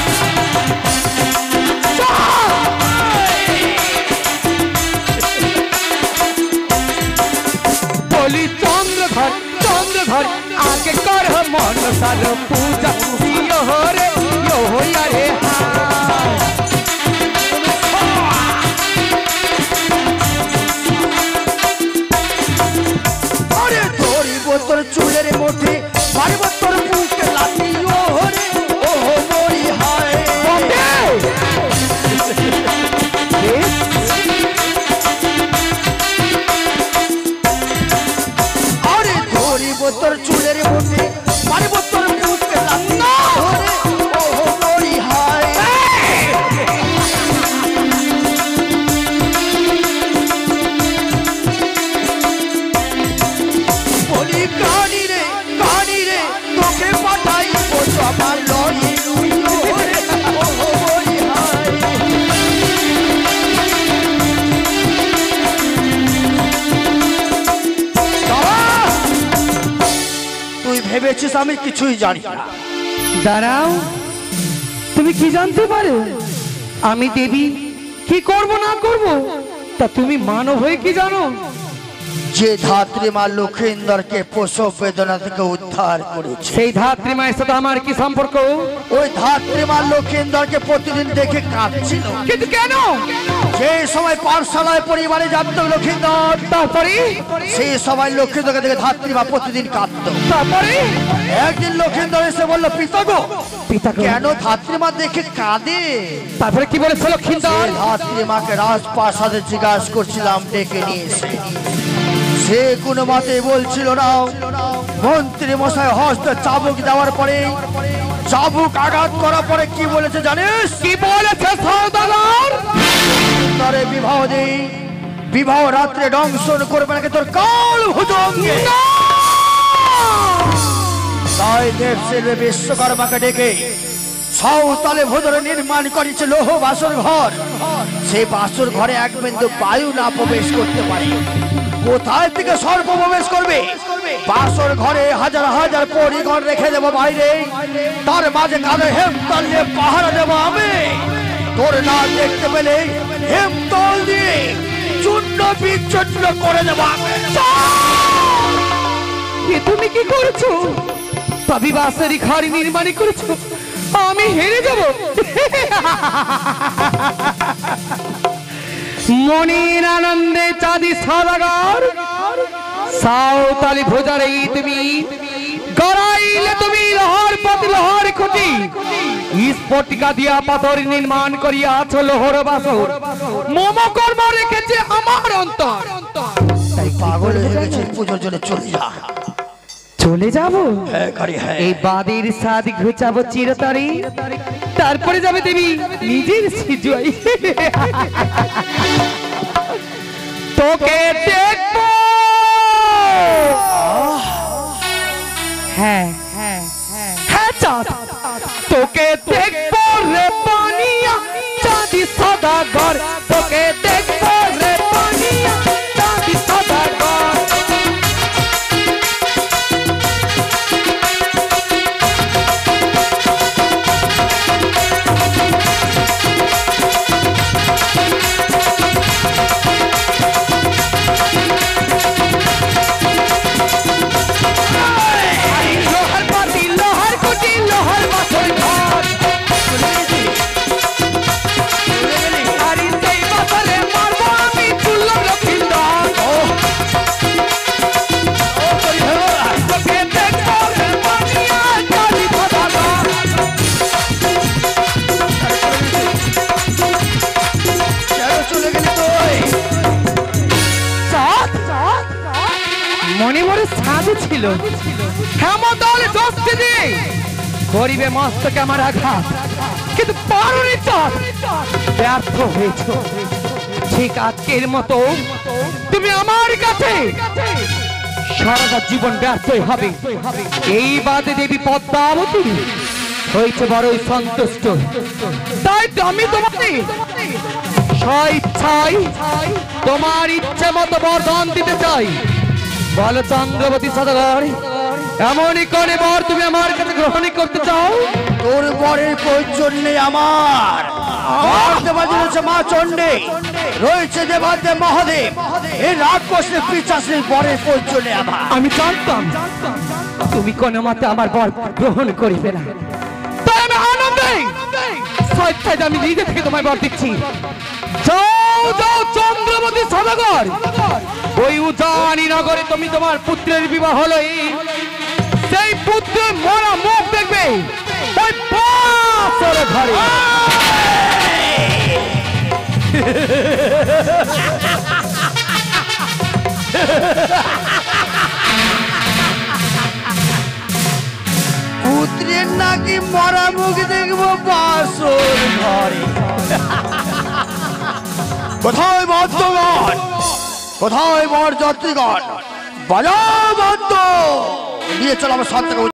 বলি চন্দ্রধর চন্দ্রধর আগে কর মনসার পূজা ইয়ো রে ইয়ো আরে হায়। আরে ধরিব তোর চুলের মধ্যে মারিব তোর বুকে লাঠি ওরে ও মরি হায়। আরে ধরিব তোর চুলের মধ্যে মারিব তোর বুকে লাঠি ওরে ও মরি হায়। বলি কানি রে তোকে পাঠাই ও আমার লড়ি ওরে ও মরি হায়। তুই ভেবেছিস আমি কিছুই জানি না? দাঁড়াও, তুমি কি জানতে পারো আমি দেবী কি করব না করব তা তুমি মানব হয়ে কি জানো? যে ধাত্রী মা লক্ষিন্দরকে প্রসব বেদনা থেকে উদ্ধার করেছে, সেই ধাত্রী মায়ের সাথে আমার কি সম্পর্ক? ওই ধাত্রী মা লক্ষিন্দরকে প্রতিদিন দেখে কাঁদছিল। কিন্তু কেন? যে সময় পাঠশালায় পরিবারে যাত লক্ষিন্দর, তারপরে সেই সময় লক্ষিন্দরকে দেখে ধাত্রী মা প্রতিদিন কাঁদত। তারপরে একদিন লক্ষিন্দর এসে বলল, পিতা গো, পিতা কেন ধাত্রী মা দেখে কাঁদে? তারপরে কি বলেছিল লক্ষিন্দর? ধাত্রী মাকে রাজপ্রাসাদে জিজ্ঞাসা করছিলাম, ডেকে নিয়ে এসে সে কোনো মতে বলছিল না। মন্ত্রী মশাই হস্তে চাবুক দেওয়ার পরে, চাবুক আঘাত করার পরে কি বলেছে জানিস? কি বলেছে সওদাগর? তারে বিবাহ দেই, বিবাহ রাত্রে দংশন করবে নাকি তোর কাল হুজুমকে। তাই দেবশিল্পী বিশ্বকর্মাকে ডেকে সাঁওতালে ভোজনে নির্মাণ করেছে লৌহ বাসর ঘর। সেই বাসর ঘরে এক বিন্দু বায়ু না প্রবেশ করতে পারে। কোথায় থেকে সর্প প্রবেশ করবে? বাসর ঘরে হাজার হাজার পরিগণ রেখে দেবো বাইরে, তার মাঝে কালো হেমতাল দিয়ে পাহারা দেবো আমি। তোর না দেখতে পেলে হেমতল দিয়ে চূর্ণ বিচ্ছিন্ন করে দেবো। তুমি কি করছো? তবে বাসরি ঘর নির্মাণ করেছো, আমি হেরে যাব? মনির আনন্দে চাঁদি সওদাগর সাঁওতালি ভোজারে তুমি গড়াইলে তুমি লোহার পতি লোহার খুঁটি স্ফটিকা দিয়া পাথর নির্মাণ করিয়াছ লোহর বাসর। মম কর্ম রেখেছে আমার অন্তর। তাই পাগল হয়ে গেছে, পুজোর জন্য চলে যা। চলে যাব? হ্যাঁ গাড়ি, হ্যাঁ। এই বাদির সাদ ঘুচাবো চিরতরে, তারপরে যাবে দেবী নিজের সিজুয়াই। তোকে দেখবো, হ্যাঁ হ্যাঁ হ্যাঁ চাঁদ, তোকে দেখবো রে পানিয়া চাঁদি সওদাগর, তোকে দেখবো রে পানিয়া চাঁদি সওদাগর। লোহার ছিল হেমদল দস্তি দিয়ে গরিবে মস্তকে আমার আঘাত, কিন্তু পারুনি চাঁদ, ব্যর্থ হয়েছ। ঠিক আজকের মতো তুমি আমার কাছে সারাটা জীবন ব্যর্থই হবে। এই বাদে দেবী পদ্মাবতী হয়েছে বড়ই সন্তুষ্ট, তাই তো আমি তোমাকে স্বেচ্ছায় তোমার ইচ্ছে মতো বরদান দিতে চাই। বলো চন্দ্রবতী সদাগর, এমনই করে বর তুমি আমার কাছে গ্রহণ করতে চাও? তোর বরের প্রয়োজন নেই আমার। দেবাদি রয়েছে মা চণ্ডী, রয়েছে দেবাদে মহাদেব, এই রাক্ষসের পিছাসের বরের প্রয়োজন নেই আমার। আমি জানতাম তুমি কোনো মতে আমার বর গ্রহণ করিবে না, তাই আমি আনন্দে স্বেচ্ছায় আমি নিজে থেকে তোমায় বর দিচ্ছি। যাও যাও চন্দ্রবতী সদাগর, ওই উজানি নগরে তুমি তোমার পুত্রের বিবাহ হলো, সেই পুত্রের মরা মুখ দেখবে ওই পাথর ঘরে। পুত্রের নাকি মরা মুখ দেখবো বাসর ঘরে? কোথায় বদ্ধগণ, কোথায় বর যাত্রীগণ, বাজাও বদ্ধ নিয়ে চলো আমার সাথে।